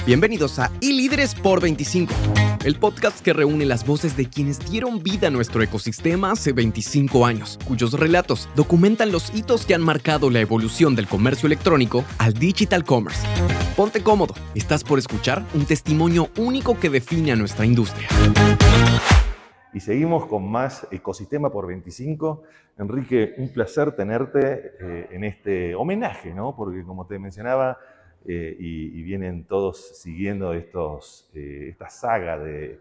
Bienvenidos a iLíderes por 25, el podcast que reúne las voces de quienes dieron vida a nuestro ecosistema hace 25 años, cuyos relatos documentan los hitos que han marcado la evolución del comercio electrónico al digital commerce. Ponte cómodo, estás por escuchar un testimonio único que define a nuestra industria. Y seguimos con más Ecosistema por 25. Enrique, un placer tenerte en este homenaje, ¿no? Porque como te mencionaba, y vienen todos siguiendo esta saga de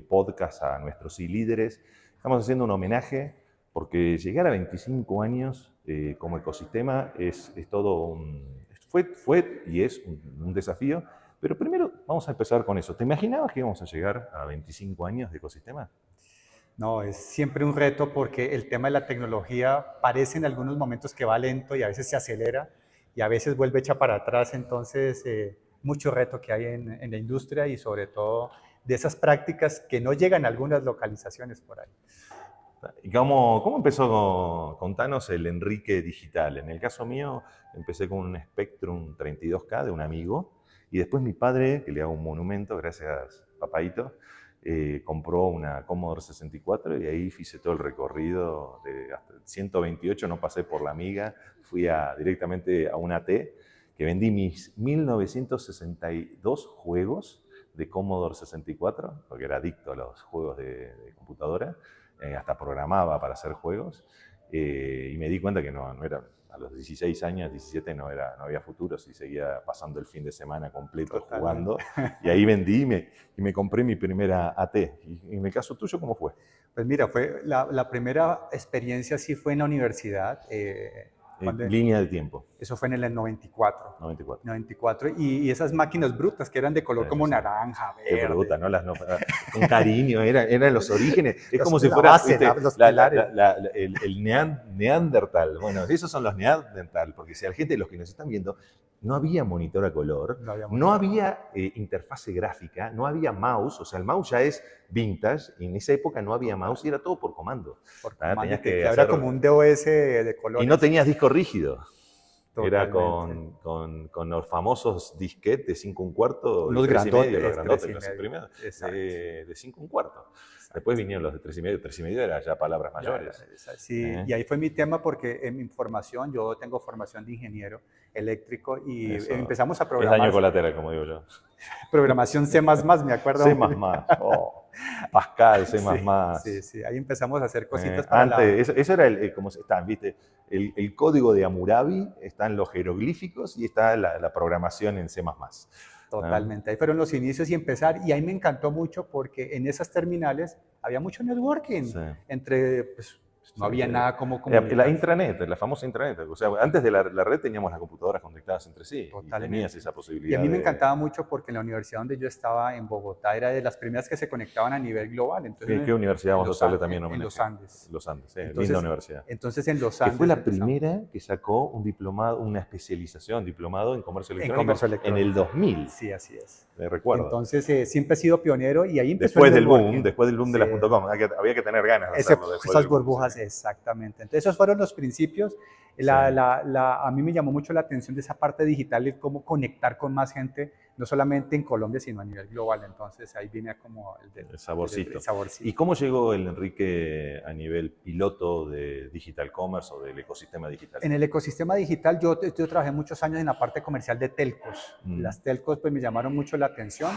podcast a nuestros iLíderes, estamos haciendo un homenaje porque llegar a 25 años como ecosistema es todo fue y es un desafío. Pero primero vamos a empezar con eso. ¿Te imaginabas que íbamos a llegar a 25 años de ecosistema? No, es siempre un reto porque el tema de la tecnología parece en algunos momentos que va lento y a veces se acelera y a veces vuelve hecha para atrás. Entonces, mucho reto que hay en la industria y sobre todo de esas prácticas que no llegan a algunas localizaciones por ahí. ¿Y cómo empezó? Contanos el Enrique digital. En el caso mío, empecé con un Spectrum 32K de un amigo y después mi padre, que le hago un monumento, gracias papaito, compró una Commodore 64 y ahí hice todo el recorrido de hasta el 128, no pasé por la Amiga, fui directamente a una T, que vendí mis 1962 juegos de Commodore 64, porque era adicto a los juegos de computadora, hasta programaba para hacer juegos, y me di cuenta que no era... A los 16 años, 17, no había futuro si seguía pasando el fin de semana completo jugando. Y ahí vendí y me compré mi primera AT. Y en el caso tuyo, ¿cómo fue? Pues mira, la primera experiencia sí fue en la universidad. Línea de tiempo. Eso fue en el 94. 94. 94. Y esas máquinas brutas que eran de color como naranja, verde. Qué bruta, ¿no? Con cariño, eran los orígenes. Es como si fuera base, los pilares. El Neandertal. Bueno, esos son los Neandertal, porque si a la gente, los que nos están viendo, no había monitor a color, no había interfase gráfica, no había mouse, o sea, el mouse ya es vintage, y en esa época no había mouse y era todo por comando. Tenías que era como un DOS de color. Y no tenías disco rígido. Totalmente. Era con los famosos disquetes de 5 1/4. Los grandotes. Los grandotes, los imprimidos, de 5 1/4. Después vinieron los de 3,5. 3,5 era ya palabras mayores. Sí, y ahí fue mi tema porque en mi formación, yo tengo formación de ingeniero eléctrico y empezamos a programar. Es daño colateral, como digo yo. Programación C++, me acuerdo. C++, Pascal, C++. Sí, ahí empezamos a hacer cositas para eso era como están, ¿viste? El código de Hammurabi, están los jeroglíficos y está la programación en C++. Totalmente, ahí fueron los inicios y empezar, y ahí me encantó mucho porque en esas terminales había mucho networking, entre, pues, no había nada como la intranet, la famosa intranet, o sea, antes de la red teníamos las computadoras conectadas entre sí. Totalmente. Y tenías esa posibilidad. Y a mí me encantaba mucho porque en la universidad donde yo estaba, en Bogotá, era de las primeras que se conectaban a nivel global. Entonces, ¿Qué universidad vamos a hacerle también homenaje? En los Andes. Los Andes, entonces, linda universidad. Entonces en los Andes. Que fue la primera que sacó un diplomado, una especialización, diplomado en comercio electrónico. En el 2000. Sí, así es. Recuerdo. Entonces siempre he sido pionero y ahí empezó después del boom de las .com. Había que tener ganas de hacerlo. Esas burbujas, exactamente. Entonces esos fueron los principios. A mí me llamó mucho la atención de esa parte digital y cómo conectar con más gente, no solamente en Colombia, sino a nivel global. Entonces ahí viene como el saborcito. El saborcito. ¿Y cómo llegó el Enrique a nivel piloto de digital commerce o del ecosistema digital? En el ecosistema digital yo trabajé muchos años en la parte comercial de telcos. Las telcos pues me llamaron mucho la atención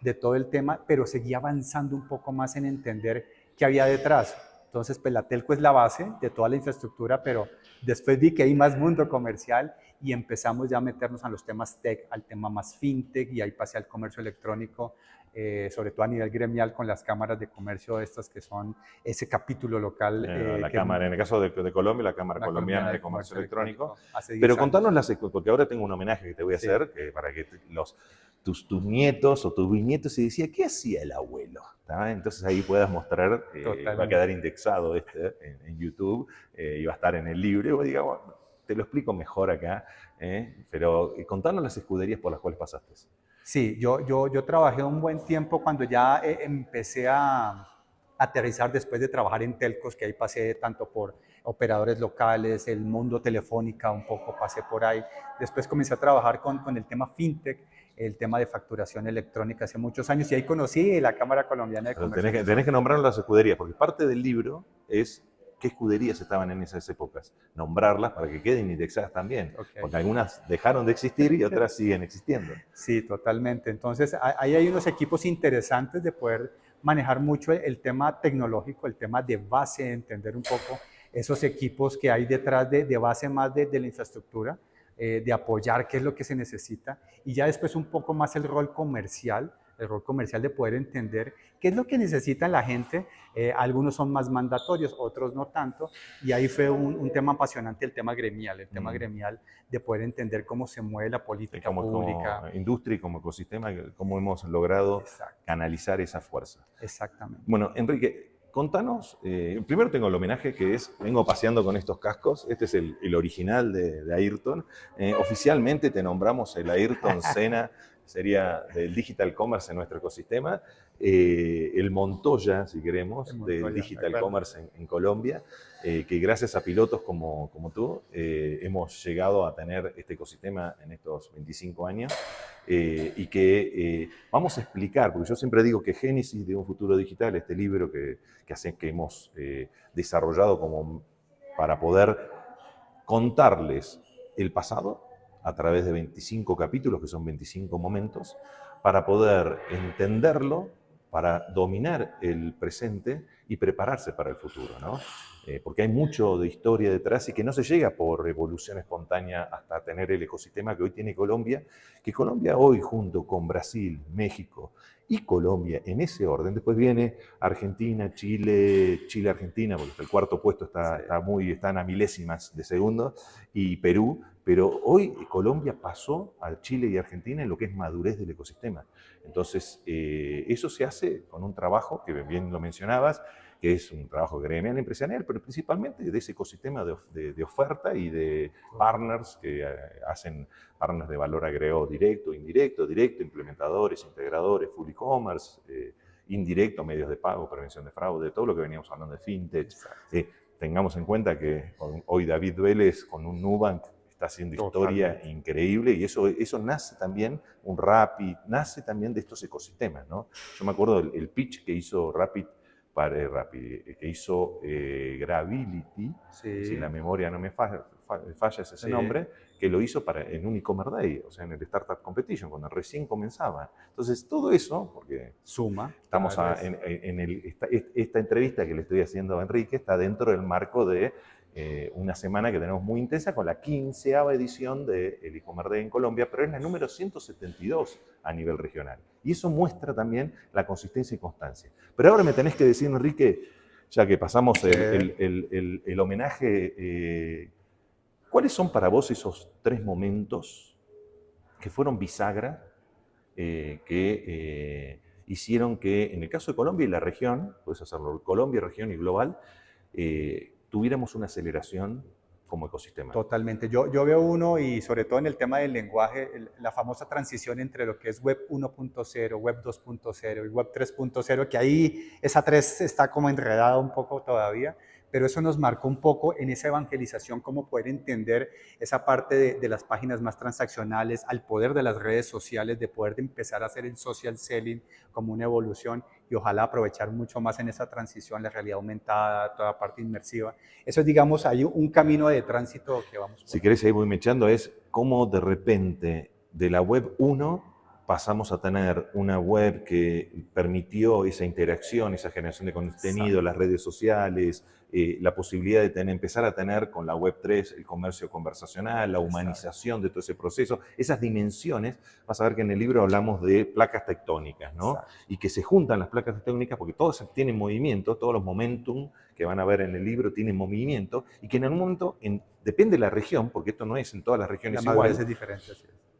de todo el tema, pero seguía avanzando un poco más en entender qué había detrás. Entonces, pues la telco es la base de toda la infraestructura, pero después vi que hay más mundo comercial y empezamos ya a meternos a los temas tech, al tema más fintech, y ahí pasé al comercio electrónico, sobre todo a nivel gremial con las cámaras de comercio estas que son ese capítulo local. La cámara, en el caso de Colombia, la Cámara Colombiana de Comercio Electrónico. Pero contanos, porque ahora tengo un homenaje que te voy a hacer, para que tus nietos o tus bisnietos se decían, ¿qué hacía el abuelo? Entonces ahí puedas mostrar, va a quedar indexado en YouTube y va a estar en el libro. Y digamos, te lo explico mejor acá, pero contanos las escuderías por las cuales pasaste. Sí, yo trabajé un buen tiempo cuando ya empecé a aterrizar después de trabajar en telcos, que ahí pasé tanto por operadores locales, el mundo telefónica un poco pasé por ahí. Después comencé a trabajar con el tema fintech el tema de facturación electrónica hace muchos años y ahí conocí la Cámara Colombiana de Comercio. Tenés que nombrar las escuderías, porque parte del libro es qué escuderías estaban en esas épocas. Nombrarlas para que queden indexadas también, porque algunas dejaron de existir y otras siguen existiendo. Sí, totalmente. Entonces, ahí hay unos equipos interesantes de poder manejar mucho el tema tecnológico, el tema de base, entender un poco esos equipos que hay detrás de base más de la infraestructura, de apoyar qué es lo que se necesita y ya después un poco más el rol comercial de poder entender qué es lo que necesita la gente. Algunos son más mandatorios, otros no tanto, y ahí fue un tema apasionante, el tema gremial de poder entender cómo se mueve la política pública. Como industria y como ecosistema, cómo hemos logrado canalizar esa fuerza. Exactamente. Bueno, Enrique, contanos, primero tengo el homenaje que vengo paseando con estos cascos, este es el original de Ayrton. Oficialmente te nombramos el Ayrton Senna, sería del Digital Commerce en nuestro ecosistema, el Montoya, si queremos, del Digital Commerce en Colombia, que gracias a pilotos como tú hemos llegado a tener este ecosistema en estos 25 años y que vamos a explicar, porque yo siempre digo que Génesis de un futuro digital, este libro que hemos desarrollado como para poder contarles el pasado, a través de 25 capítulos, que son 25 momentos, para poder entenderlo, para dominar el presente y prepararse para el futuro, ¿no? Porque hay mucho de historia detrás y que no se llega por evolución espontánea hasta tener el ecosistema que hoy tiene Colombia, que Colombia hoy junto con Brasil, México y Colombia, en ese orden, después viene Argentina, Chile, Argentina, porque el cuarto puesto están a milésimas de segundo, y Perú, pero hoy Colombia pasó a Chile y Argentina en lo que es madurez del ecosistema. Entonces, eso se hace con un trabajo, que bien lo mencionabas, que es un trabajo gremial empresarial, pero principalmente de ese ecosistema de oferta y de partners que hacen partners de valor agregado directo, indirecto, implementadores, integradores, full e-commerce, indirecto, medios de pago, prevención de fraude, todo lo que veníamos hablando de fintech. Tengamos en cuenta que hoy David Vélez con un Nubank está haciendo historia increíble y eso nace también, un Rappi, nace también de estos ecosistemas, ¿no? Yo me acuerdo el pitch que hizo Rappi, que hizo Gravity, si la memoria no me falla es ese nombre, que lo hizo en un e-commerce day, o sea, en el Startup Competition, cuando recién comenzaba. Entonces, todo eso, porque suma. Estamos esta entrevista que le estoy haciendo a Enrique está dentro del marco de una semana que tenemos muy intensa con la 15ª edición del e-commerce day en Colombia, pero es la número 172 a nivel regional. Y eso muestra también la consistencia y constancia. Pero ahora me tenés que decir, Enrique, ya que pasamos el homenaje, ¿cuáles son para vos esos 3 momentos que fueron bisagra, que hicieron que, en el caso de Colombia y la región, puedes hacerlo Colombia, región y global, tuviéramos una aceleración como ecosistema? Totalmente. Yo veo uno, y sobre todo en el tema del lenguaje, la famosa transición entre lo que es Web 1.0, Web 2.0 y Web 3.0, que ahí esa 3 está como enredada un poco todavía, pero eso nos marcó un poco en esa evangelización, cómo poder entender esa parte de las páginas más transaccionales, al poder de las redes sociales, de poder empezar a hacer el social selling como una evolución y ojalá aprovechar mucho más en esa transición, la realidad aumentada, toda la parte inmersiva. Eso es, digamos, hay un camino de tránsito que vamos por. Si querés, ahí voy mechando, es cómo de repente de la web 1 pasamos a tener una web que permitió esa interacción, esa generación de contenido, las redes sociales, la posibilidad de empezar a tener con la web 3 el comercio conversacional, la humanización de todo ese proceso, esas dimensiones. Vas a ver que en el libro hablamos de placas tectónicas, ¿no? Exacto. Y que se juntan las placas tectónicas porque todos tienen movimiento, todos los momentum que van a ver en el libro tienen movimiento y que en algún momento, depende de la región, porque esto no es en todas las regiones igual, es diferente,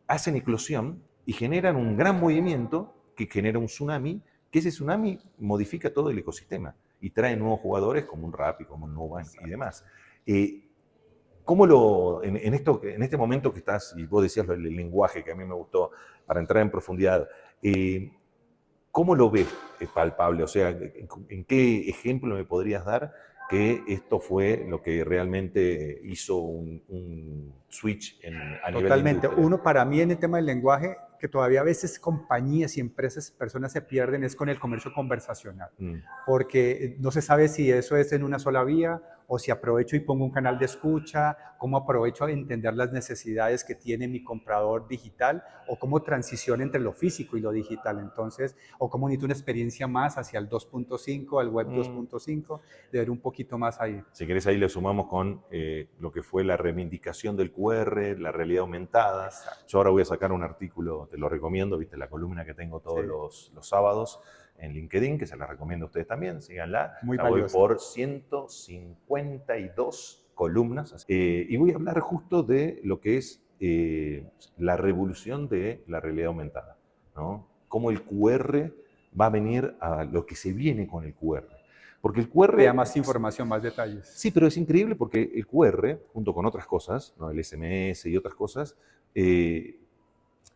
hacen eclosión y generan un gran movimiento que genera un tsunami, que ese tsunami modifica todo el ecosistema y trae nuevos jugadores como un Rappi, como un Nubank y demás. ¿Cómo en este momento que estás, y vos decías el lenguaje que a mí me gustó para entrar en profundidad, ¿cómo lo ves palpable? O sea, ¿en qué ejemplo me podrías dar que esto fue lo que realmente hizo un switch a nivel de Totalmente. Uno, para mí en el tema del lenguaje, que todavía a veces compañías y empresas, personas se pierden es con el comercio conversacional, porque no se sabe si eso es en una sola vía o si aprovecho y pongo un canal de escucha, cómo aprovecho a entender las necesidades que tiene mi comprador digital o cómo transición entre lo físico y lo digital. Entonces, o cómo necesito una experiencia más hacia el 2.5, al web 2.5, de ver un poquito más ahí. Si querés, ahí le sumamos con lo que fue la reivindicación del QR, la realidad aumentada. Exacto. Yo ahora voy a sacar un artículo, te lo recomiendo, viste la columna que tengo todos los sábados en LinkedIn, que se la recomiendo a ustedes también, síganla. Muy la voy valiosa. por 152 columnas. Y voy a hablar justo de lo que es la revolución de la realidad aumentada, ¿no? Cómo el QR va a venir a lo que se viene con el QR. Porque el QR... Vea más información, más detalles. Sí, pero es increíble porque el QR, junto con otras cosas, ¿no? El SMS y otras cosas,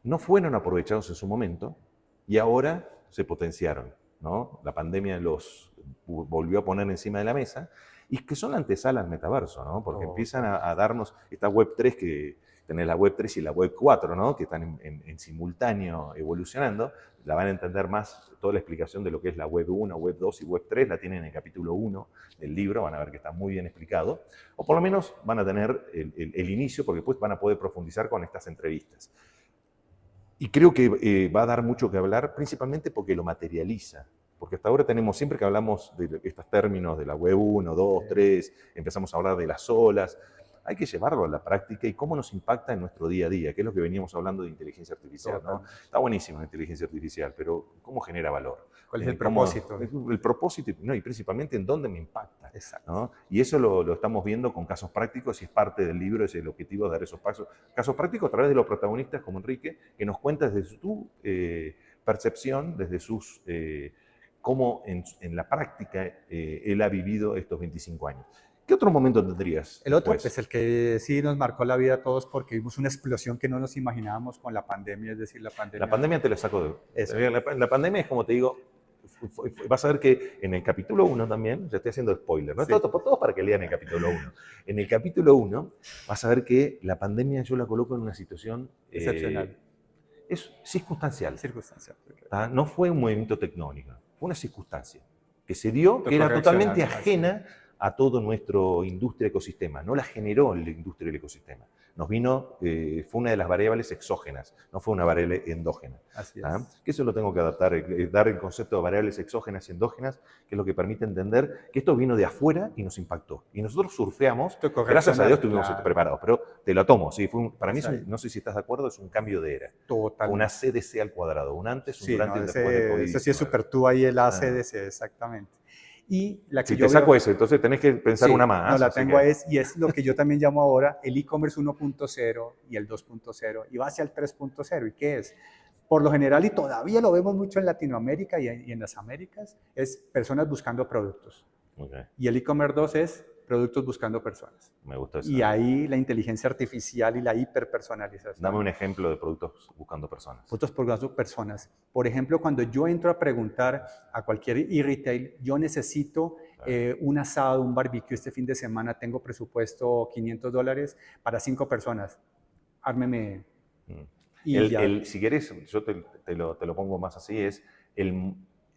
no fueron aprovechados en su momento y ahora se potenciaron, ¿no? La pandemia los volvió a poner encima de la mesa y que son la antesala al metaverso, ¿no? Porque empiezan a darnos esta Web 3 que tenés la Web 3 y la Web 4, ¿no? Que están en simultáneo evolucionando. La van a entender más, toda la explicación de lo que es la Web 1, Web 2 y Web 3 la tienen en el capítulo 1 del libro, van a ver que está muy bien explicado, o por lo menos van a tener el inicio, porque después van a poder profundizar con estas entrevistas. Y creo que va a dar mucho que hablar, principalmente porque lo materializa. Porque hasta ahora tenemos, siempre que hablamos de estos términos de la Web 1, 2, 3, empezamos a hablar de las olas, hay que llevarlo a la práctica y cómo nos impacta en nuestro día a día, que es lo que veníamos hablando de inteligencia artificial, ¿no? Está buenísimo la inteligencia artificial, pero ¿cómo genera valor? ¿Cuál es el propósito? El propósito, no, y principalmente en dónde me impacta. Exacto. ¿No? Y eso lo estamos viendo con casos prácticos y es parte del libro, es el objetivo de dar esos casos prácticos a través de los protagonistas como Enrique, que nos cuenta desde su percepción, desde sus... cómo en la práctica él ha vivido estos 25 años. ¿Qué otro momento tendrías? El otro, pues el que sí nos marcó la vida a todos porque vimos una explosión que no nos imaginábamos con la pandemia, es decir, la pandemia. La pandemia te la saco de... Eso. La pandemia es como te digo, vas a ver que en el capítulo 1 también, ya estoy haciendo spoiler, ¿no? Sí. Todo para que lean el capítulo 1. En el capítulo 1 vas a ver que la pandemia yo la coloco en una situación... excepcional. Es circunstancial. Circunstancial. No fue un movimiento tectónico, fue una circunstancia que se dio, que era totalmente ajena a todo nuestro industria ecosistema. No la generó la industria del ecosistema. Nos vino, fue una de las variables exógenas, no fue una variable endógena. Así es. Que eso lo tengo que adaptar, dar el concepto de variables exógenas y endógenas, que es lo que permite entender que esto vino de afuera y nos impactó. Y nosotros surfeamos, gracias a Dios estuvimos preparados, pero te lo tomo. ¿Sí? Para mí, no sé si estás de acuerdo, es un cambio de era. Total. Una CDC al cuadrado, un antes, un durante y un después de COVID. Eso sí es súper tú ahí, el ACDC, exactamente. Y la que si yo te saco eso, entonces tenés que pensar una más. No, la tengo y es lo que yo también llamo ahora el e-commerce 1.0 y el 2.0 y va hacia el 3.0. ¿Y qué es? Por lo general, y todavía lo vemos mucho en Latinoamérica y en las Américas, es personas buscando productos. Okay. Y el e-commerce 2 es productos buscando personas. Me gusta eso. Y ahí la inteligencia artificial y la hiperpersonalización. Dame un ejemplo de productos buscando personas. Productos buscando personas. Por ejemplo, cuando yo entro a preguntar a cualquier e-retail, yo necesito un asado, un barbecue este fin de semana, tengo presupuesto $500 para 5 personas. Ármeme. Si querés, yo te lo pongo más así, es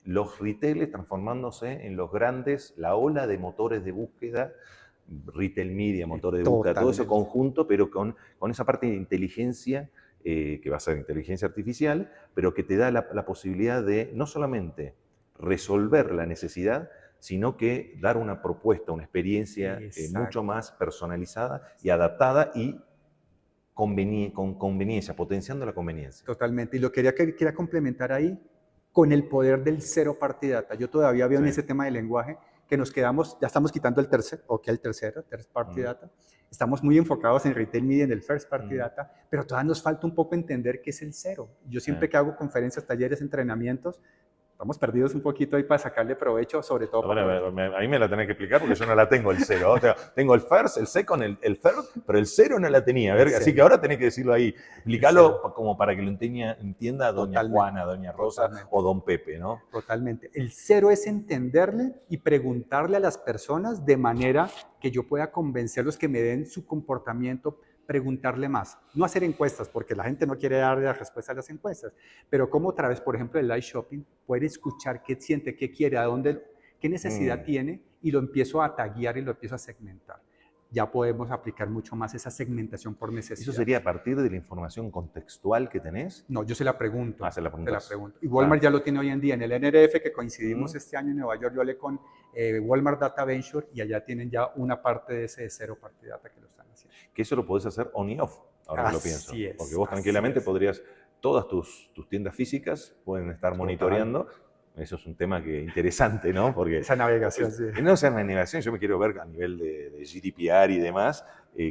los retailers transformándose en los grandes, la ola de motores de búsqueda, retail media, motores de búsqueda, todo eso conjunto, pero con esa parte de inteligencia, que va a ser inteligencia artificial, pero que te da la posibilidad de no solamente resolver la necesidad, sino que dar una propuesta, una experiencia mucho más personalizada y adaptada y con conveniencia, potenciando la conveniencia. Totalmente. Y lo quería complementar ahí con el poder del cero party data. Yo todavía veo en ese tema de lenguaje que nos quedamos, ya estamos quitando el tercero, third party data. Estamos muy enfocados en retail media, en el first party data, pero todavía nos falta un poco entender qué es el cero. Yo siempre que hago conferencias, talleres, entrenamientos, estamos perdidos un poquito ahí para sacarle provecho, sobre todo. Bueno, a mí me la tenés que explicar porque yo no la tengo el cero. O sea, tengo el first, el second, el third, pero el cero no la tenía. A ver, así que ahora tenés que decirlo ahí. Explícalo como para que lo entienda doña Juana, doña Rosa o don Pepe, ¿no? Totalmente. El cero es entenderle y preguntarle a las personas de manera que yo pueda convencerlos que me den su comportamiento preguntarle más. No hacer encuestas, porque la gente no quiere dar la respuesta a las encuestas, pero como otra vez, por ejemplo, el live shopping, poder escuchar qué siente, qué quiere, a dónde, qué necesidad tiene, y lo empiezo a taguear y lo empiezo a segmentar. Ya podemos aplicar mucho más esa segmentación por necesidad. ¿Eso sería a partir de la información contextual que tenés? No, yo se la pregunto. Se la preguntas. Y Walmart ya lo tiene hoy en día. En el NRF que coincidimos este año en Nueva York, yo hablé con Walmart Data Venture y allá tienen ya una parte de ese Zero Party Data que lo están haciendo. Que eso lo podés hacer on y off, ahora que lo pienso. Es, porque vos tranquilamente podrías, todas tus tiendas físicas pueden estar monitoreando. Eso es un tema interesante, ¿no? Porque esa navegación, sí. No, esa navegación, yo me quiero ver a nivel de GDPR y demás,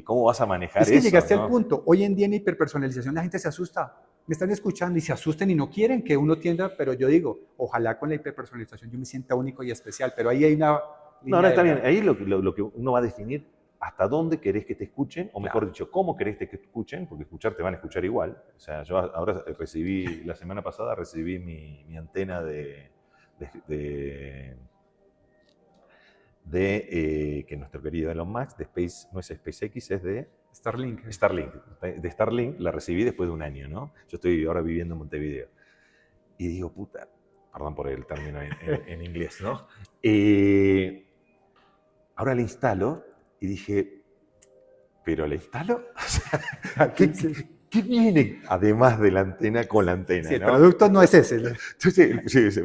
cómo vas a manejar eso. Es que llegaste ¿no? al punto. Hoy en día en hiperpersonalización la gente se asusta. Me están escuchando y se asustan y no quieren que uno tienda, pero yo digo, ojalá con la hiperpersonalización yo me sienta único y especial, pero ahí hay una... No, está bien. Ahí lo que uno va a definir hasta dónde querés que te escuchen, o mejor dicho, cómo querés que te escuchen, porque escuchar te van a escuchar igual. O sea, yo ahora la semana pasada recibí mi antena que nuestro querido Elon Musk, no es SpaceX, es de Starlink. De Starlink la recibí después de un año, ¿no? Yo estoy ahora viviendo en Montevideo. Y digo, puta, perdón por el término en inglés, ¿no? Ahora la instalo y dije, ¿pero la instalo? ¿Qué viene además de la antena con la antena? Sí, el ¿no? producto no es ese. Sí,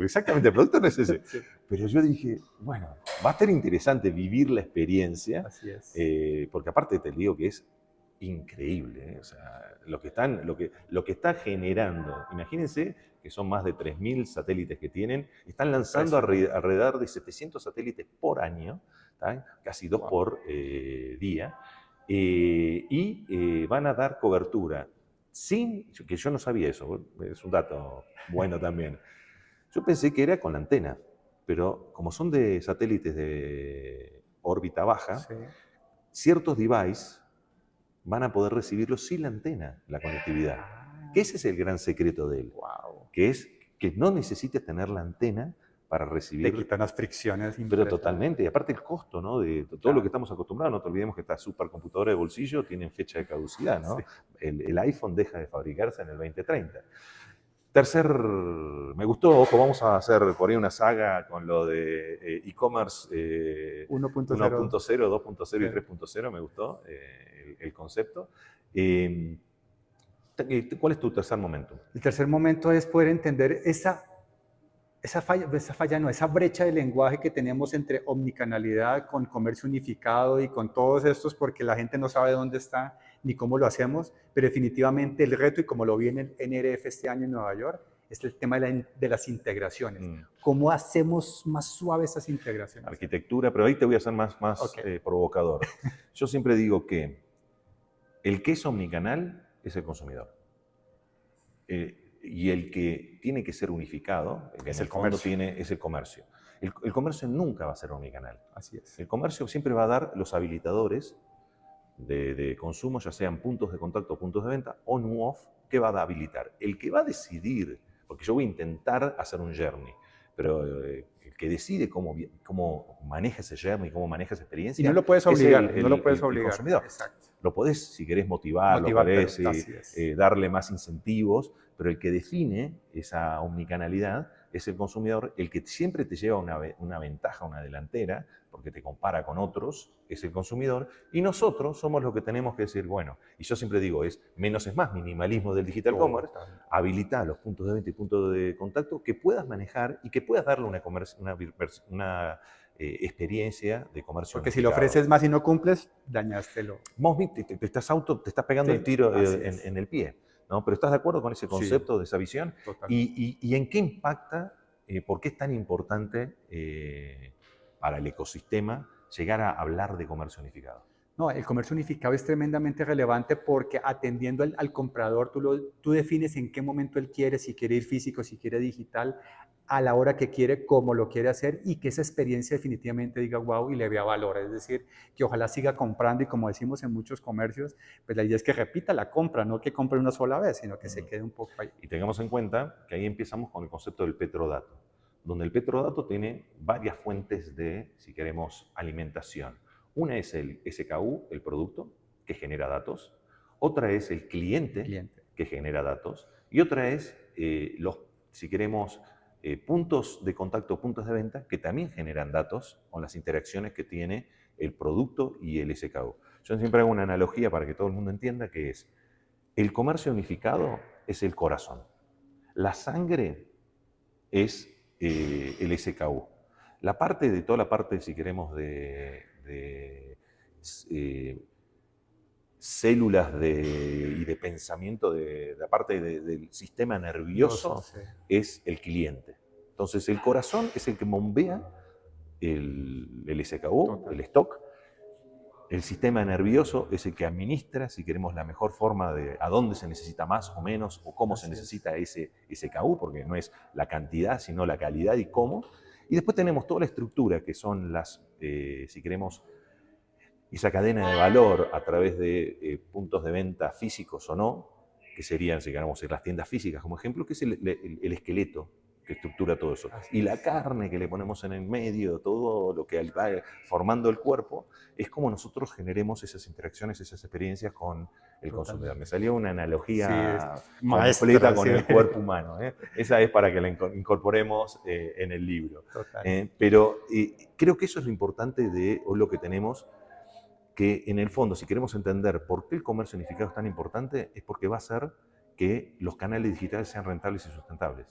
exactamente, el producto no es ese. Sí. Pero yo dije, bueno, va a ser interesante vivir la experiencia. Así es. Porque aparte te digo que es increíble. O sea, lo que está generando, imagínense que son más de 3.000 satélites que tienen, están lanzando alrededor de 700 satélites por año, ¿tá? Casi 2 por día, y van a dar cobertura. Que yo no sabía eso, es un dato bueno también. Yo pensé que era con la antena, pero como son de satélites de órbita baja, ciertos devices van a poder recibirlo sin la antena, la conectividad. Que ese es el gran secreto de él. Que es que no necesites tener la antena para recibir. Te quitan las fricciones. Pero totalmente. Y aparte el costo, ¿no? De todo lo que estamos acostumbrados. No te olvidemos que esta supercomputadora de bolsillo tiene fecha de caducidad, ¿no? Sí. El iPhone deja de fabricarse en el 2030. Me gustó, ojo, vamos a hacer por ahí una saga con lo de e-commerce 1.0, 2.0 y 3.0, me gustó el concepto. ¿Cuál es tu tercer momento? El tercer momento es poder entender esa brecha de lenguaje que tenemos entre omnicanalidad con comercio unificado y con todos estos, porque la gente no sabe dónde está ni cómo lo hacemos, pero definitivamente el reto, y como lo vi en el NRF este año en Nueva York, es el tema de las integraciones. ¿Cómo hacemos más suaves esas integraciones? Arquitectura, pero ahí te voy a hacer más provocador. Yo siempre digo que el que es omnicanal es el consumidor. Y el que tiene que ser unificado, es el comercio. Es el comercio. El comercio nunca va a ser omnicanal. Así es. El comercio siempre va a dar los habilitadores de consumo, ya sean puntos de contacto o puntos de venta, on u off, que va a habilitar. El que va a decidir, porque yo voy a intentar hacer un journey, pero el que decide cómo maneja ese journey, cómo maneja esa experiencia. Y no lo puedes obligar, el consumidor. Exacto. Lo podés, si querés, motivar, lo podés darle más incentivos, pero el que define esa omnicanalidad es el consumidor, el que siempre te lleva una ventaja, una delantera, porque te compara con otros, es el consumidor, y nosotros somos los que tenemos que decir, bueno, y yo siempre digo, es menos es más, minimalismo del digital commerce, habilitar los puntos de venta y puntos de contacto que puedas manejar y que puedas darle una experiencia de comercio. Porque si lo ofreces más y no cumples, dañástelo. Vos te estás pegando el tiro en el pie, ¿no? Pero ¿estás de acuerdo con ese concepto, de esa visión? ¿Y en qué impacta, por qué es tan importante para el ecosistema llegar a hablar de comercio unificado? No, el comercio unificado es tremendamente relevante porque atendiendo al comprador, tú defines en qué momento él quiere, si quiere ir físico, si quiere digital, a la hora que quiere, cómo lo quiere hacer y que esa experiencia definitivamente diga wow y le vea valor. Es decir, que ojalá siga comprando y como decimos en muchos comercios, pues la idea es que repita la compra, no que compre una sola vez, sino que se quede un poco ahí. Y tengamos en cuenta que ahí empezamos con el concepto del petrodato, donde el petrodato tiene varias fuentes de, si queremos, alimentación. Una es el SKU, el producto, que genera datos. otra es el cliente que genera datos, y otra es si queremos, puntos de contacto, puntos de venta, que también generan datos con las interacciones que tiene el producto y el SKU. Yo siempre hago una analogía para que todo el mundo entienda, que es, el comercio unificado es el corazón, la sangre es el SKU. Toda la parte, si queremos, de células y de pensamiento de la parte del sistema nervioso es el cliente. Entonces el corazón es el que bombea el SKU, el stock. El sistema nervioso es el que administra, si queremos, la mejor forma de a dónde se necesita más o menos, o cómo se necesita ese SKU, porque no es la cantidad, sino la calidad y cómo. Y después tenemos toda la estructura, que son si queremos, esa cadena de valor a través de puntos de venta físicos o no, que serían, si queremos, las tiendas físicas como ejemplo, que es el esqueleto que estructura todo eso. Y la carne que le ponemos en el medio, todo lo que va formando el cuerpo, es como nosotros generemos esas interacciones, esas experiencias con el consumidor. Me salió una analogía completa con el cuerpo humano. Esa es para que la incorporemos en el libro. Pero creo que eso es lo importante de hoy, lo que tenemos, que en el fondo, si queremos entender por qué el comercio unificado es tan importante, es porque va a hacer que los canales digitales sean rentables y sustentables.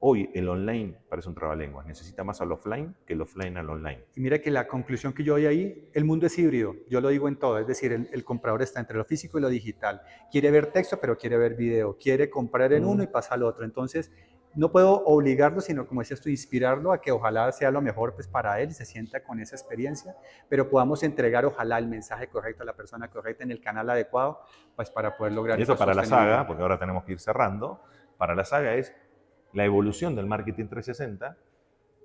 Hoy el online parece un trabalenguas, necesita más al offline que el offline al online. Y mira que la conclusión que yo doy ahí, el mundo es híbrido, yo lo digo en todo, es decir, el comprador está entre lo físico y lo digital. Quiere ver texto, pero quiere ver video, quiere comprar en uno y pasa al otro. Entonces, no puedo obligarlo, sino, como decías tú, inspirarlo a que ojalá sea lo mejor pues, para él y se sienta con esa experiencia, pero podamos entregar ojalá el mensaje correcto a la persona correcta en el canal adecuado pues, para poder lograr y eso para la saga, porque ahora tenemos que ir cerrando, para la saga es la evolución del marketing 360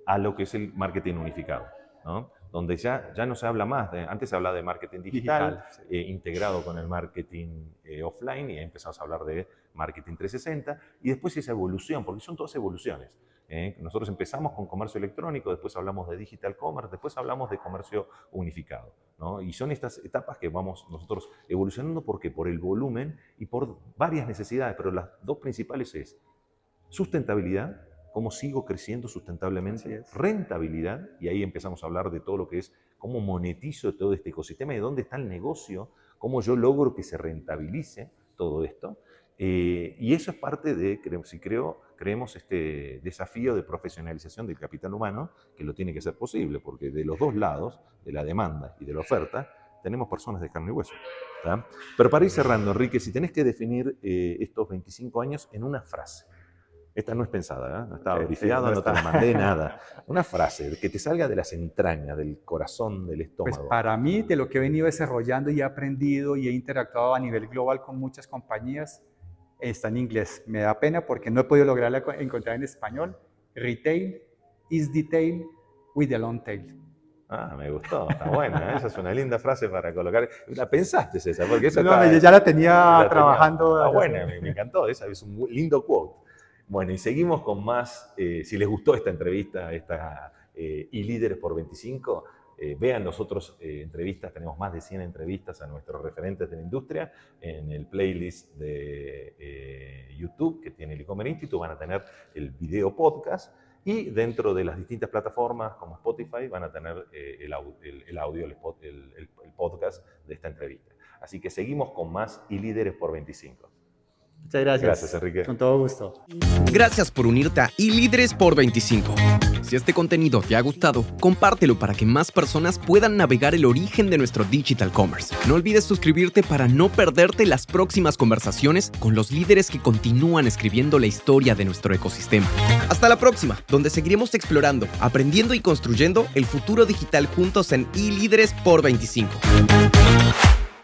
a lo que es el marketing unificado, ¿no? Donde ya no se habla más, antes se hablaba de marketing digital integrado con el marketing offline, y empezamos a hablar de marketing 360, y después esa evolución, porque son todas evoluciones. Nosotros empezamos con comercio electrónico, después hablamos de digital commerce, después hablamos de comercio unificado, ¿no? Y son estas etapas que vamos nosotros evolucionando porque por el volumen y por varias necesidades, pero las dos principales es sustentabilidad, cómo sigo creciendo sustentablemente, rentabilidad, y ahí empezamos a hablar de todo lo que es cómo monetizo todo este ecosistema, de dónde está el negocio, cómo yo logro que se rentabilice todo esto. Y eso es parte de, creemos este desafío de profesionalización del capital humano, que lo tiene que ser posible, porque de los dos lados, de la demanda y de la oferta, tenemos personas de carne y hueso, ¿tá? Pero para ir cerrando, Enrique, si tenés que definir estos 25 años en una frase. Esta no es pensada, no estaba verificada, no te la mandé nada. Una frase que te salga de las entrañas, del corazón, del estómago. Pues para mí, de lo que he venido desarrollando y he aprendido y he interactuado a nivel global con muchas compañías, está en inglés. Me da pena porque no he podido lograrla encontrar en español. Retail is detail with a long tail. Me gustó, está buena, esa es una linda frase para colocar. ¿La pensaste, César? Porque esa yo ya la tenía trabajando. Está buena, me encantó, esa es un lindo quote. Bueno, y seguimos con más. Si les gustó esta entrevista, y Líderes por 25, vean las otras entrevistas. Tenemos más de 100 entrevistas a nuestros referentes de la industria en el playlist de YouTube que tiene el E-Commerce Institute. Van a tener el video podcast, y dentro de las distintas plataformas como Spotify van a tener el audio, el podcast de esta entrevista. Así que seguimos con más y Líderes por 25. Muchas gracias. Gracias, Enrique. Con todo gusto. Gracias por unirte a iLíderes por 25. Si este contenido te ha gustado, compártelo para que más personas puedan navegar el origen de nuestro digital commerce. No olvides suscribirte para no perderte las próximas conversaciones con los líderes que continúan escribiendo la historia de nuestro ecosistema. Hasta la próxima, donde seguiremos explorando, aprendiendo y construyendo el futuro digital juntos en iLíderes por 25.